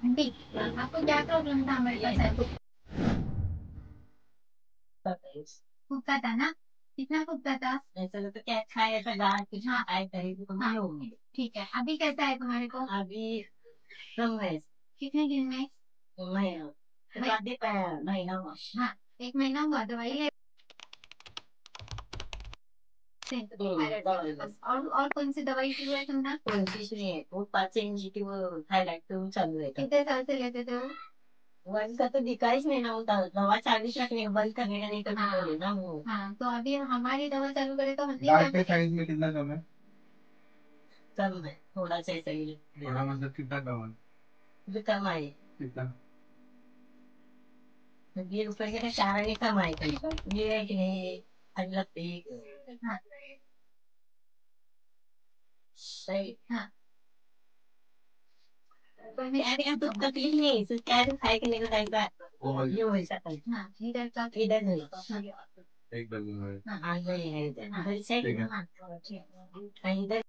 Aunty, आपको क्या problem था हमारे पास आए? फूकता था ना? कितना फूकता था? ऐसा तो क्या खाया था दाल कुछ हाँ खाए थे तो हाँ नहीं होंगे। ठीक है, अभी कैसा है तुम्हारे को? अभी कम है। कितने दिन में? महीना तो भाई, आधे का महीना हुआ। हाँ, 1 महीना हुआ दवाई है से। और कौन सी दवाई की हुआ है तुमने? कोणतीच नाही वो 5 इंची किंवा थायरॉइड चालू आहे का? कितने साल से लेते थे वो? वजन का तो दिखाई नहीं ना होता दवा चालू रखने बंद करने का नहीं तो हाँ बोले ना वो हाँ, तो अभी हमारी दवा चालू करे तो हम नहीं गाय के कर साइज में कितना कम है? कम है थोड़ा सा ऐसा ही थोड़ा मतलब कितना कम है? जो कम है कितना? 20 रुपए के चार आने कम है ये है कि नहीं अगला पे हाँ सही हाँ, कोई भी यार यहाँ तो तकलीफ नहीं है क्या खाए के नहीं खाएगा और ये वैसा कर हाँ इधर का। इधर नहीं हाँ एक बंद है। हाँ आगे है इधर हाँ इधर से ठीक है। हाँ इधर